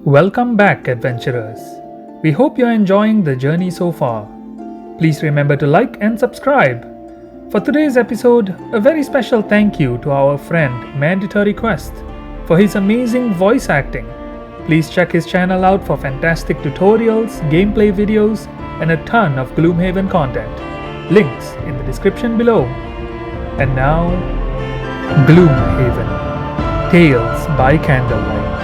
Welcome back, adventurers. We hope you're enjoying the journey so far. Please remember to like and subscribe. For today's episode, a very special thank you to our friend MandatoryQuest for his amazing voice acting. Please check his channel out for fantastic tutorials, gameplay videos, and a ton of Gloomhaven content. Links in the description below. And now, Gloomhaven, Tales by Candlelight.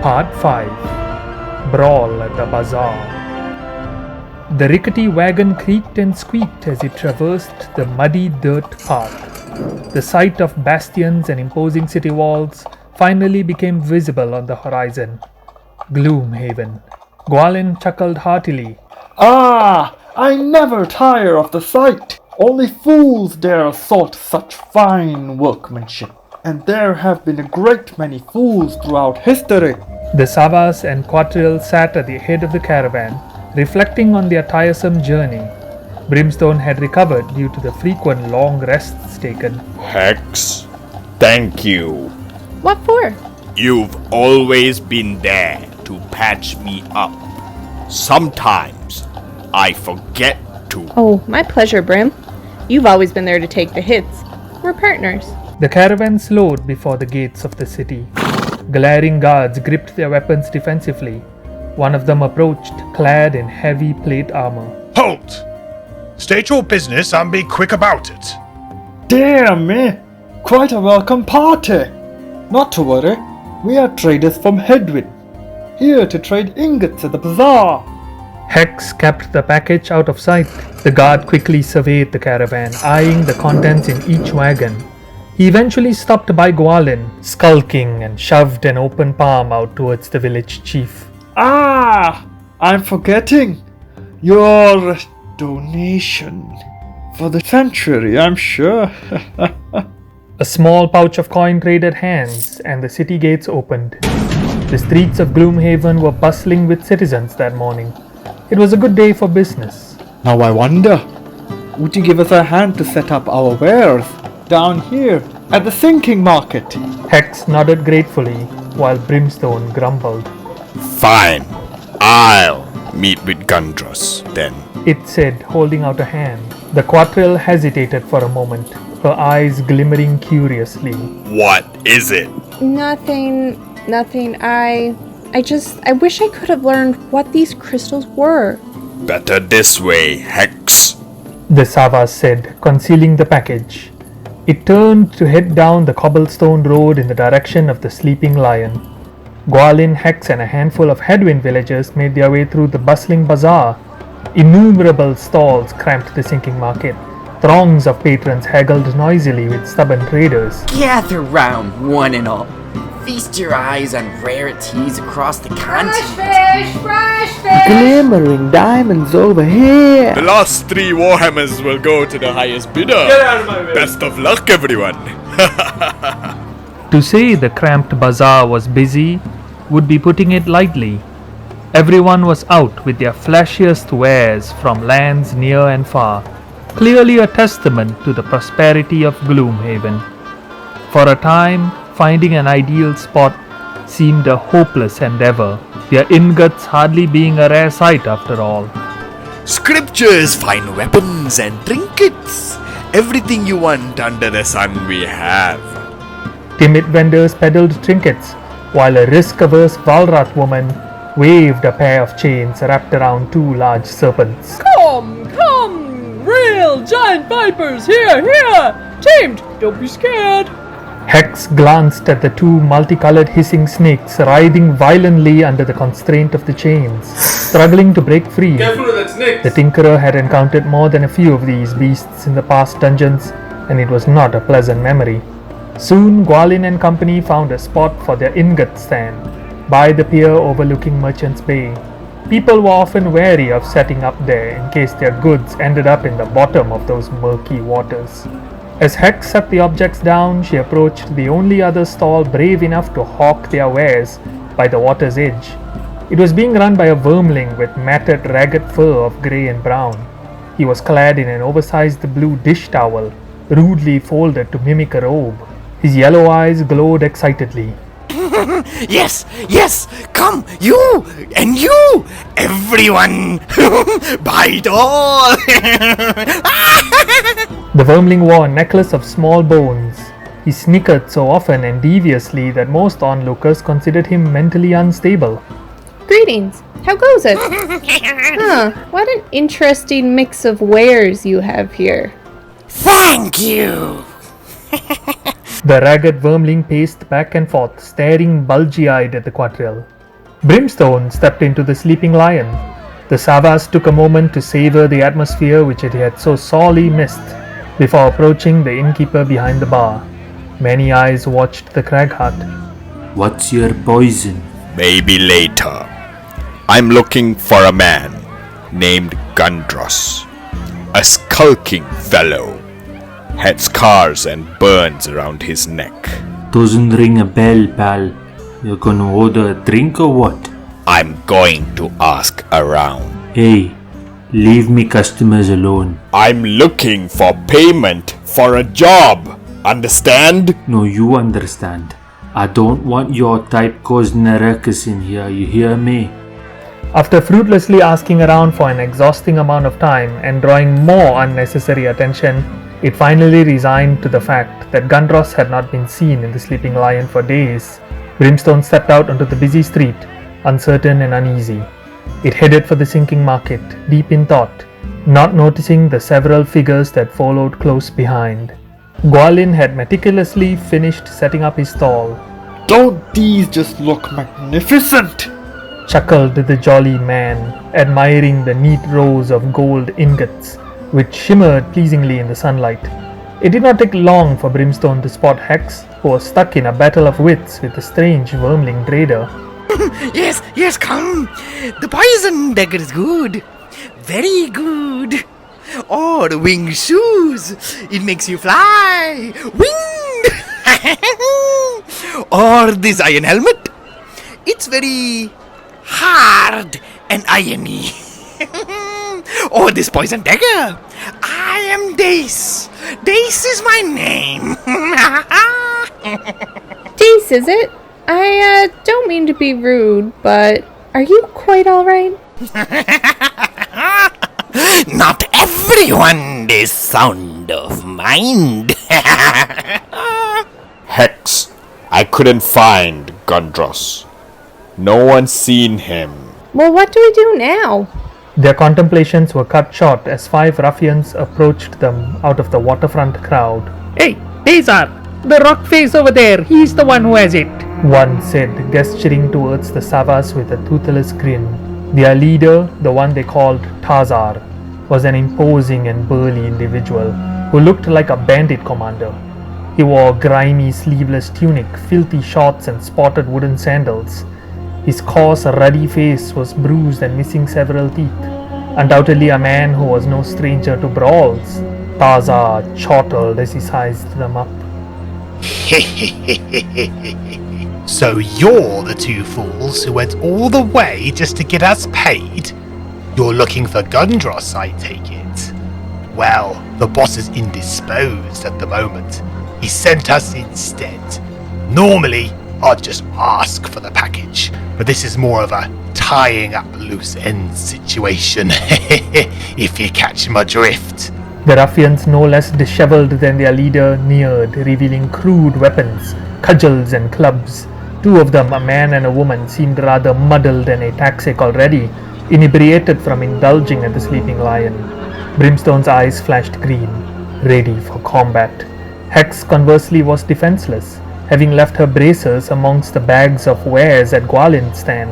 Part 5, Brawl at the Bazaar. The rickety wagon creaked and squeaked as it traversed the muddy dirt path. The sight of bastions and imposing city walls finally became visible on the horizon. Gloomhaven. Gwalin chuckled heartily. Ah, I never tire of the sight. Only fools dare assault such fine workmanship. And there have been a great many fools throughout history. The Savas and Quatril sat at the head of the caravan, reflecting on their tiresome journey. Brimstone had recovered due to the frequent long rests taken. Hex, thank you. What for? You've always been there to patch me up. Sometimes I forget to. Oh, my pleasure, Brim. You've always been there to take the hits. We're partners. The caravan slowed before the gates of the city. Glaring guards gripped their weapons defensively. One of them approached, clad in heavy plate armor. Halt! State your business and be quick about it. Dear me, quite a welcome party. Not to worry, we are traders from Hedwin, here to trade ingots at the bazaar. Hex kept the package out of sight. The guard quickly surveyed the caravan, eyeing the contents in each wagon. He eventually stopped by Gwalin, skulking, and shoved an open palm out towards the village chief. Ah, I'm forgetting. Your donation. For the sanctuary, I'm sure. A small pouch of coin traded hands, and the city gates opened. The streets of Gloomhaven were bustling with citizens that morning. It was a good day for business. Now I wonder, would you give us a hand to set up our wares down here at the sinking market? Hex nodded gratefully, while Brimstone grumbled. Fine, I'll meet with Gundrus then. It said, holding out a hand. The Quatril hesitated for a moment, her eyes glimmering curiously. What is it? Nothing. I wish I could have learned what these crystals were. Better this way, Hex. The Savas said, concealing the package. It turned to head down the cobblestone road in the direction of the sleeping lion. Gwalin, Hex, and a handful of Hedwin villagers made their way through the bustling bazaar. Innumerable stalls cramped the sinking market. Throngs of patrons haggled noisily with stubborn traders. Gather round, one and all. Feast your eyes on rarities across the continent. Fresh fish! Glimmering diamonds over here. The last 3 Warhammers will go to the highest bidder. Get out of my way. Best of luck, everyone. To say the cramped bazaar was busy would be putting it lightly. Everyone was out with their flashiest wares from lands near and far, clearly a testament to the prosperity of Gloomhaven. For a time, finding an ideal spot seemed a hopeless endeavor, their ingots hardly being a rare sight after all. Scriptures, fine weapons, and trinkets. Everything you want under the sun we have. Timid vendors peddled trinkets, while a risk-averse Valrat woman waved a pair of chains wrapped around 2 large serpents. Come! Real giant vipers! Here! Tamed! Don't be scared! Hex glanced at the 2 multicolored hissing snakes writhing violently under the constraint of the chains, struggling to break free. Careful with that snake. The Tinkerer had encountered more than a few of these beasts in the past dungeons, and it was not a pleasant memory. Soon Gwalin and company found a spot for their ingot stand, by the pier overlooking Merchant's Bay. People were often wary of setting up there in case their goods ended up in the bottom of those murky waters. As Hex set the objects down, she approached the only other stall brave enough to hawk their wares by the water's edge. It was being run by a wormling with matted, ragged fur of grey and brown. He was clad in an oversized blue dish towel, rudely folded to mimic a robe. His yellow eyes glowed excitedly. Yes, yes, come, you and you, everyone, buy it all. The wormling wore a necklace of small bones. He snickered so often and deviously that most onlookers considered him mentally unstable. Greetings. How goes it? Huh, what an interesting mix of wares you have here. Thank you. The ragged wormling paced back and forth, staring bulgy-eyed at the quadrille. Brimstone stepped into the sleeping lion. The Savas took a moment to savor the atmosphere which it had so sorely missed before approaching the innkeeper behind the bar. Many eyes watched the crag hut. What's your poison? Maybe later. I'm looking for a man named Gundros. A skulking fellow. Had scars and burns around his neck. Doesn't ring a bell, pal. You're gonna order a drink or what? I'm going to ask around. Hey, leave me customers alone. I'm looking for payment for a job. Understand? No, you understand. I don't want your type causing a ruckus in here, you hear me? After fruitlessly asking around for an exhausting amount of time and drawing more unnecessary attention, it finally resigned to the fact that Gundros had not been seen in the Sleeping Lion for days. Brimstone stepped out onto the busy street, uncertain and uneasy. It headed for the sinking market, deep in thought, not noticing the several figures that followed close behind. Gwalin had meticulously finished setting up his stall. Don't these just look magnificent? Chuckled the jolly man, admiring the neat rows of gold ingots which shimmered pleasingly in the sunlight. It did not take long for Brimstone to spot Hex, who was stuck in a battle of wits with the strange wormling trader. Yes, come. The poison dagger is good. Very good. Or the wing shoes. It makes you fly. Winged. Or this iron helmet. It's very hard and irony. Or this poison dagger. I am Dace. Dace is my name. Dace, is it? I don't mean to be rude, but are you quite alright? Not everyone is sound of mind. Hex, I couldn't find Gundros. No one's seen him. Well, what do we do now? Their contemplations were cut short as 5 ruffians approached them out of the waterfront crowd. Hey, Bazaar! The rock face over there, he's the one who has it. One said, gesturing towards the Savas with a toothless grin. Their leader, the one they called Tazar, was an imposing and burly individual who looked like a bandit commander. He wore a grimy sleeveless tunic, filthy shorts and spotted wooden sandals. His coarse, ruddy face was bruised and missing several teeth. Undoubtedly a man who was no stranger to brawls. Tazar chortled as he sized them up. So you're the 2 fools who went all the way just to get us paid? You're looking for Gundros, I take it. Well, the boss is indisposed at the moment. He sent us instead. Normally, I'd just ask for the package, but this is more of a tying up loose ends situation, if you catch my drift. The ruffians, no less disheveled than their leader, neared, revealing crude weapons, cudgels and clubs. 2 of them, a man and a woman, seemed rather muddled and ataxic already, inebriated from indulging at the Sleeping Lion. Brimstone's eyes flashed green, ready for combat. Hex, conversely, was defenseless, having left her bracers amongst the bags of wares at Gwalin's stand.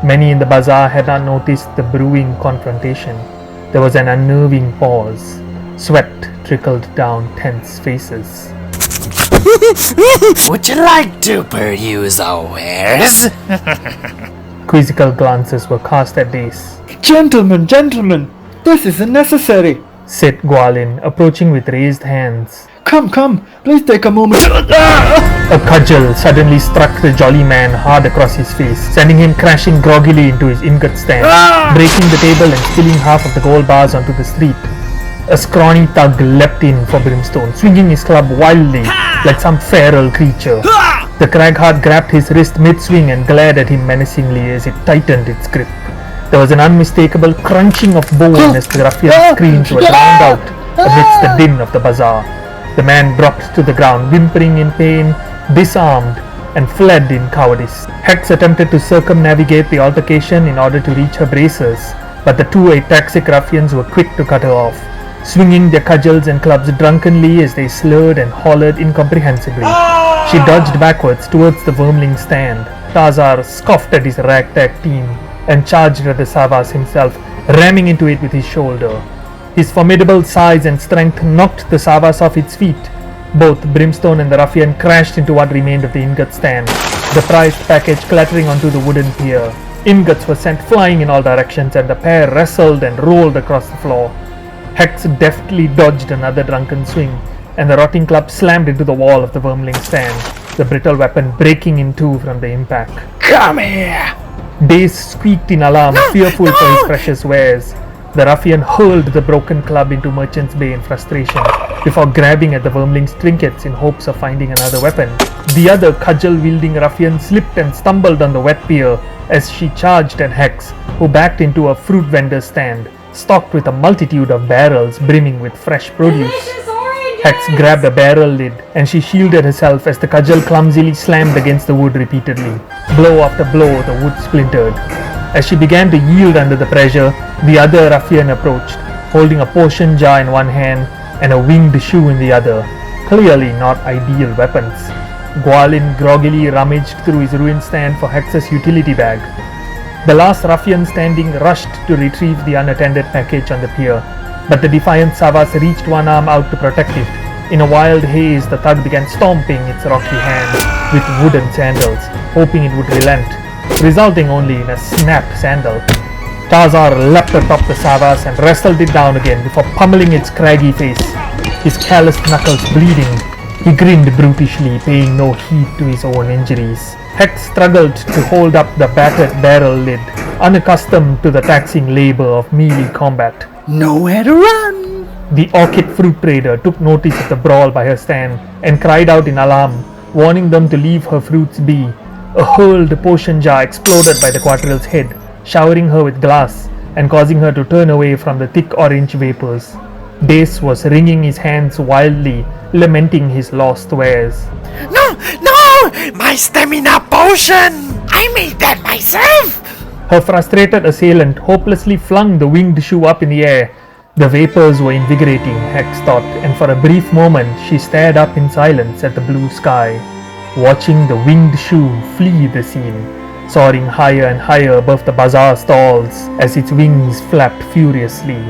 Many in the bazaar had not noticed the brewing confrontation. There was an unnerving pause. Sweat trickled down tense faces. Would you like to peruse our wares? Quizzical glances were cast at Dace. Gentlemen, this isn't necessary. Said Gwalin, approaching with raised hands. Come, please take a moment. A cudgel suddenly struck the jolly man hard across his face, sending him crashing groggily into his ingot stand, breaking the table and spilling half of the gold bars onto the street. A scrawny thug leapt in for Brimstone, swinging his club wildly like some feral creature. The cragheart grabbed his wrist mid-swing and glared at him menacingly as it tightened its grip. There was an unmistakable crunching of bone as the ruffian's screams were drowned out amidst the din of the bazaar. The man dropped to the ground, whimpering in pain, disarmed, and fled in cowardice. Hex attempted to circumnavigate the altercation in order to reach her bracers, but the two ataxic ruffians were quick to cut her off, swinging their cudgels and clubs drunkenly as they slurred and hollered incomprehensibly. She dodged backwards towards the wormling stand. Bazaar scoffed at his ragtag team and charged at the Savas himself, ramming into it with his shoulder. His formidable size and strength knocked the Savas off its feet. Both Brimstone and the ruffian crashed into what remained of the ingot stand, the prized package clattering onto the wooden pier. Ingots were sent flying in all directions and the pair wrestled and rolled across the floor. Hex deftly dodged another drunken swing, and the rotting club slammed into the wall of the wormling stand, the brittle weapon breaking in two from the impact. Come here! Dace squeaked in alarm, fearful for his precious wares. The ruffian hurled the broken club into Merchant's Bay in frustration, before grabbing at the wormling's trinkets in hopes of finding another weapon. The other cudgel-wielding ruffian slipped and stumbled on the wet pier as she charged at Hex, who backed into a fruit vendor's stand, stocked with a multitude of barrels brimming with fresh produce. Hex grabbed a barrel lid, and she shielded herself as the cudgel clumsily slammed against the wood repeatedly. Blow after blow, the wood splintered. As she began to yield under the pressure, the other ruffian approached, holding a potion jar in one hand and a winged shoe in the other. Clearly not ideal weapons. Gwalin groggily rummaged through his ruined stand for Hex's utility bag. The last ruffian standing rushed to retrieve the unattended package on the pier, but the defiant Savas reached one arm out to protect it. In a wild haze, the thug began stomping its rocky hand with wooden sandals, hoping it would relent, resulting only in a snapped sandal. Bazaar leapt atop the Savas and wrestled it down again before pummeling its craggy face, his calloused knuckles bleeding. He grinned brutishly, paying no heed to his own injuries. Hex struggled to hold up the battered barrel lid, unaccustomed to the taxing labor of melee combat. Nowhere to run! The orchid fruit trader took notice of the brawl by her stand and cried out in alarm, warning them to leave her fruits be. A hurled potion jar exploded by the quadril's head, showering her with glass and causing her to turn away from the thick orange vapors. Dace was wringing his hands wildly, lamenting his lost wares. No! My stamina potion! I made that myself! Her frustrated assailant hopelessly flung the winged shoe up in the air. The vapors were invigorating, Hex thought, and for a brief moment she stared up in silence at the blue sky, watching the winged shoe flee the scene, soaring higher and higher above the bazaar stalls as its wings flapped furiously.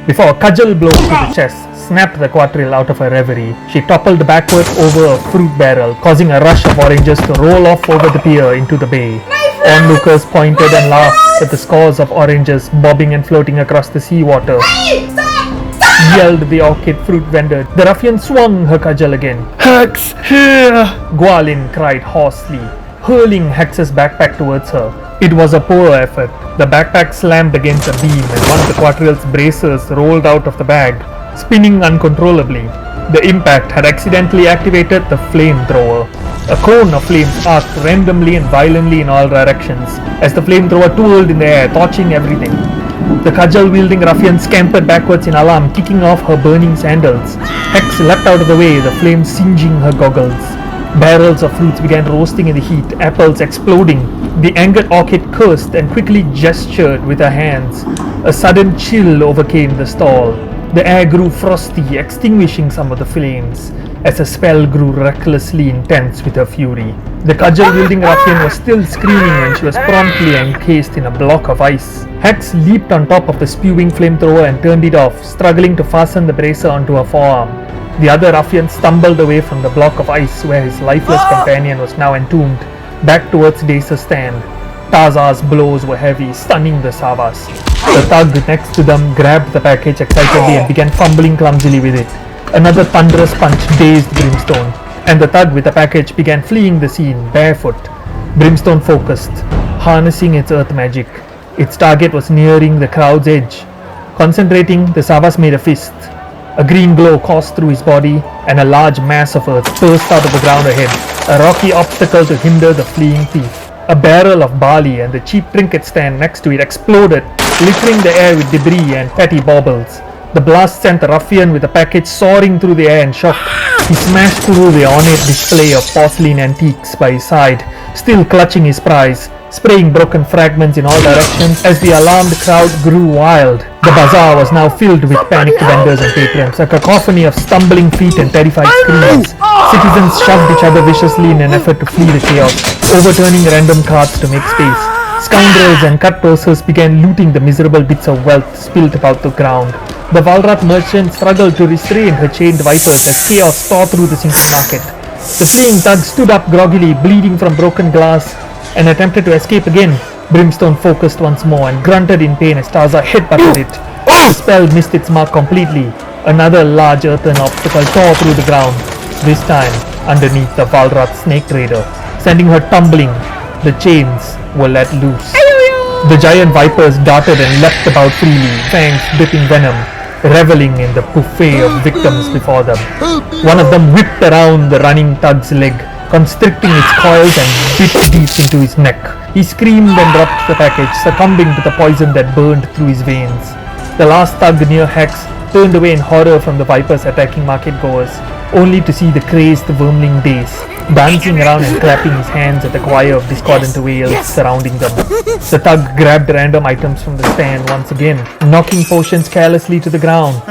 Before a cudgel blow to the chest snapped the quadrille out of her reverie, she toppled backward over a fruit barrel, causing a rush of oranges to roll off over the pier into the bay. Onlookers pointed and laughed at the scores of oranges bobbing and floating across the seawater. Yelled the orchid fruit vendor. The ruffian swung her cudgel again. Hex, here! Gwalin cried hoarsely, hurling Hex's backpack towards her. It was a poor effort. The backpack slammed against a beam and one of the quadrille's bracers rolled out of the bag, spinning uncontrollably. The impact had accidentally activated the flamethrower. A cone of flames arced randomly and violently in all directions as the flamethrower twirled in the air, torching everything. The cudgel-wielding ruffian scampered backwards in alarm, kicking off her burning sandals. Hex leapt out of the way, the flames singeing her goggles. Barrels of fruits began roasting in the heat, apples exploding. The angered orchid cursed and quickly gestured with her hands. A sudden chill overcame the stall. The air grew frosty, extinguishing some of the flames, as her spell grew recklessly intense with her fury. The cudgel-wielding ruffian was still screaming when she was promptly encased in a block of ice. Hex leaped on top of the spewing flamethrower and turned it off, struggling to fasten the bracer onto her forearm. The other ruffian stumbled away from the block of ice where his lifeless companion was now entombed, back towards Dace's stand. Bazaar's blows were heavy, stunning the Savas. The thug next to them grabbed the package excitedly and began fumbling clumsily with it. Another thunderous punch dazed Brimstone, and the thug with the package began fleeing the scene, barefoot. Brimstone focused, harnessing its earth magic. Its target was nearing the crowd's edge. Concentrating, the Savas made a fist. A green glow coursed through his body, and a large mass of earth burst out of the ground ahead, a rocky obstacle to hinder the fleeing thief. A barrel of barley and the cheap trinket stand next to it exploded, littering the air with debris and petty baubles. The blast sent the ruffian with the package soaring through the air and shocked. He smashed through the ornate display of porcelain antiques by his side, still clutching his prize, spraying broken fragments in all directions as the alarmed crowd grew wild. The bazaar was now filled with panicked vendors and patrons, a cacophony of stumbling feet and terrified screams. Citizens shoved each other viciously in an effort to flee the chaos, overturning random carts to make space. Scoundrels and cutpurses began looting the miserable bits of wealth spilt about the ground. The Valrat merchant struggled to restrain her chained vipers as chaos tore through the sinking market. The fleeing thug stood up groggily, bleeding from broken glass, and attempted to escape again. Brimstone focused once more and grunted in pain as Taza headbutted it. The spell missed its mark completely. Another large earthen obstacle tore through the ground, this time underneath the Valrat snake raider, sending her tumbling. The chains were let loose. The giant vipers darted and leapt about freely, fangs dripping venom, reveling in the buffet of victims before them. One of them whipped around the running thug's leg, constricting its coils and bit deep into his neck. He screamed and dropped the package, succumbing to the poison that burned through his veins. The last thug near Hex turned away in horror from the vipers attacking market-goers, only to see the crazed vermling Dace dancing around and clapping his hands at a choir of discordant wails surrounding them. The thug grabbed random items from the stand once again, knocking potions carelessly to the ground.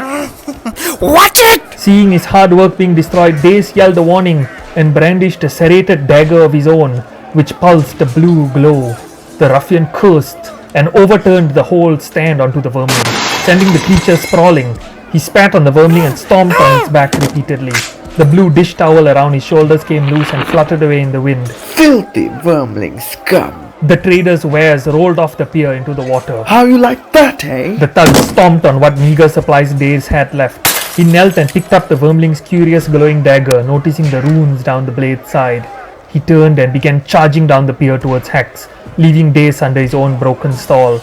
Watch it! Seeing his hard work being destroyed, Dace yelled a warning and brandished a serrated dagger of his own, which pulsed a blue glow. The ruffian cursed and overturned the whole stand onto the vermling, sending the creature sprawling. He spat on the vermling and stomped on its back repeatedly. The blue dish towel around his shoulders came loose and fluttered away in the wind. Filthy vermling scum! The trader's wares rolled off the pier into the water. How you like that, eh? The thug stomped on what meager supplies Dace had left. He knelt and picked up the vermling's curious glowing dagger, noticing the runes down the blade's side. He turned and began charging down the pier towards Hex, leaving Dace under his own broken stall.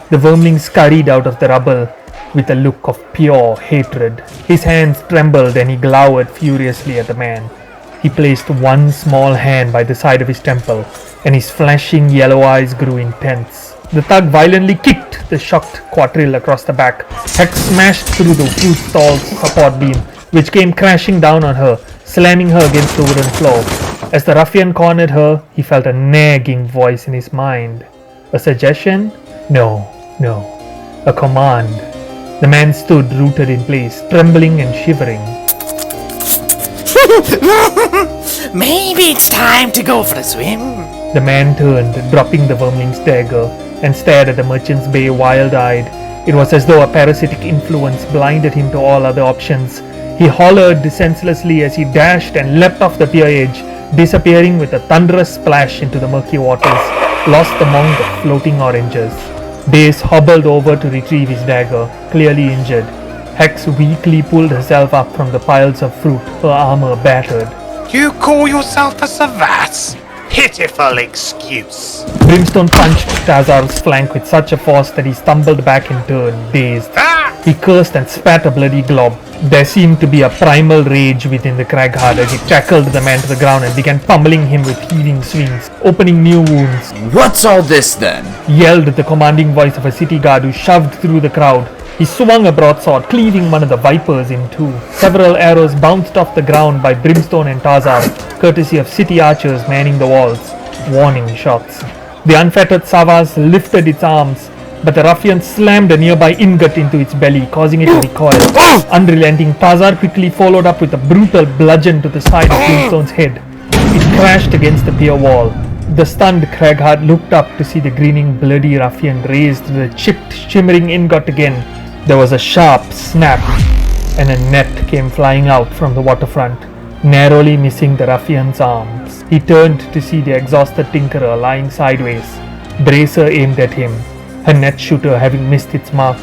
The vermling scurried out of the rubble with a look of pure hatred. His hands trembled and he glowered furiously at the man. He placed one small hand by the side of his temple, and his flashing yellow eyes grew intense. The thug violently kicked the shocked quadrille across the back. Hex smashed through the fruit stall's support beam, which came crashing down on her, slamming her against the wooden floor. As the ruffian cornered her, he felt a nagging voice in his mind. A suggestion? No. A command. The man stood rooted in place, trembling and shivering. Maybe it's time to go for a swim. The man turned, dropping the vermling's dagger, and stared at the merchant's bay wild-eyed. It was as though a parasitic influence blinded him to all other options. He hollered senselessly as he dashed and leapt off the pier edge, disappearing with a thunderous splash into the murky waters, lost among the floating oranges. Dace hobbled over to retrieve his dagger, clearly injured. Hex weakly pulled herself up from the piles of fruit, her armor battered. You call yourself a Savas? Pitiful excuse. Brimstone punched Tazar's flank with such a force that he stumbled back in turn, dazed. He cursed and spat a bloody glob. There seemed to be a primal rage within the Craghard as he tackled the man to the ground and began pummeling him with heaving swings, opening new wounds. What's all this then? Yelled the commanding voice of a city guard who shoved through the crowd. He swung a broadsword, cleaving one of the vipers in two. Several arrows bounced off the ground by Brimstone and Tazar, courtesy of city archers manning the walls. Warning shots. The unfettered Savas lifted its arms, but the ruffian slammed a nearby ingot into its belly, causing it to recoil. Unrelenting, Tazar quickly followed up with a brutal bludgeon to the side of Brimstone's head. It crashed against the pier wall. The stunned Craghard looked up to see the grinning, bloody ruffian raised the chipped, shimmering ingot again. There was a sharp snap, and a net came flying out from the waterfront, narrowly missing the ruffian's arms. He turned to see the exhausted tinkerer lying sideways. Bracer aimed at him, her net shooter having missed its mark.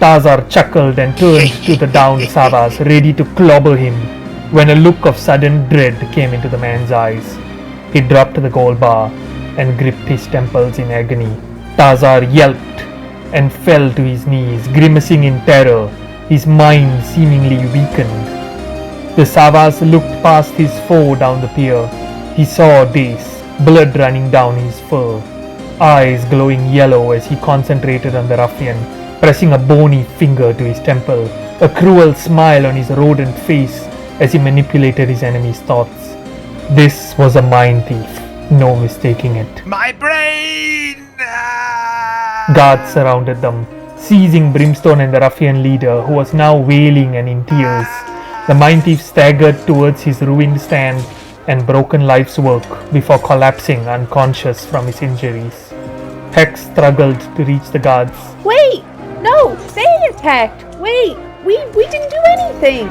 Tazar chuckled and turned to the downed Savas, ready to clobber him, when a look of sudden dread came into the man's eyes. He dropped the gold bar and gripped his temples in agony. Tazar yelped and fell to his knees, grimacing in terror his mind seemingly weakened. The Savas looked past his foe down the pier. He saw Dace, blood running down his fur, eyes glowing yellow as he concentrated on the ruffian, pressing a bony finger to his temple, a cruel smile on his rodent face as he manipulated his enemy's thoughts. This was a mind thief, no mistaking it. My brain! Guards surrounded them, seizing Brimstone and the ruffian leader, who was now wailing and in tears. The mind thief staggered towards his ruined stand and broken life's work before collapsing unconscious from his injuries. Hex struggled to reach the guards. Wait! No! They attacked! Wait! We didn't do anything!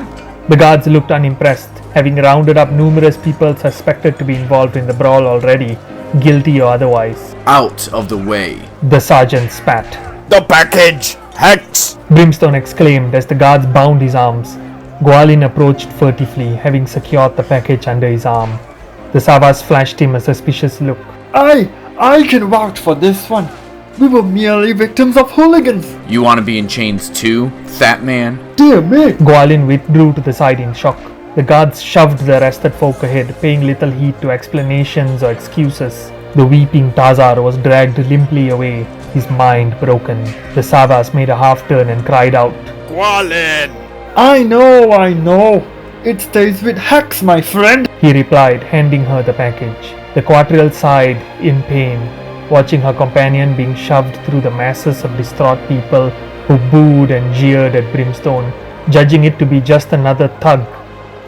The guards looked unimpressed, having rounded up numerous people suspected to be involved in the brawl already, guilty or otherwise. Out of the way. The sergeant spat. The package! Hex! Brimstone exclaimed as the guards bound his arms. Gwalin approached furtively, having secured the package under his arm. The Savas flashed him a suspicious look. I can vouch for this one. We were merely victims of hooligans. You want to be in chains too, fat man? Dear me. Gwalin withdrew to the side in shock. The guards shoved the arrested folk ahead, paying little heed to explanations or excuses. The weeping Tazar was dragged limply away, his mind broken. The Savas made a half-turn and cried out, Gwalin! I know. It stays with Hex, my friend. He replied, handing her the package. The Quatriel sighed in pain, watching her companion being shoved through the masses of distraught people who booed and jeered at Brimstone, judging it to be just another thug.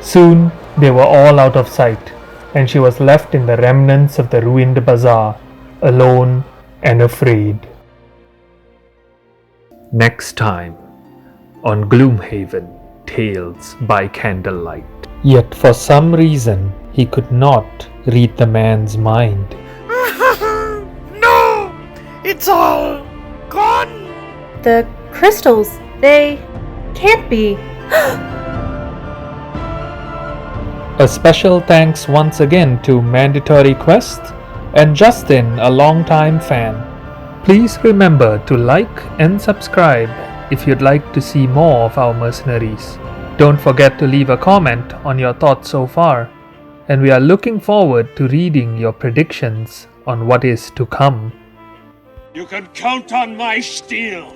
Soon they were all out of sight, and she was left in the remnants of the ruined bazaar, alone and afraid. Next time on Gloomhaven, Tales by Candlelight. Yet for some reason he could not read the man's mind. No! It's all gone! The crystals, they can't be. A special thanks once again to MandatoryQuest and Justin, a longtime fan. Please remember to like and subscribe if you'd like to see more of our mercenaries. Don't forget to leave a comment on your thoughts so far, and we are looking forward to reading your predictions on what is to come. You can count on my steel.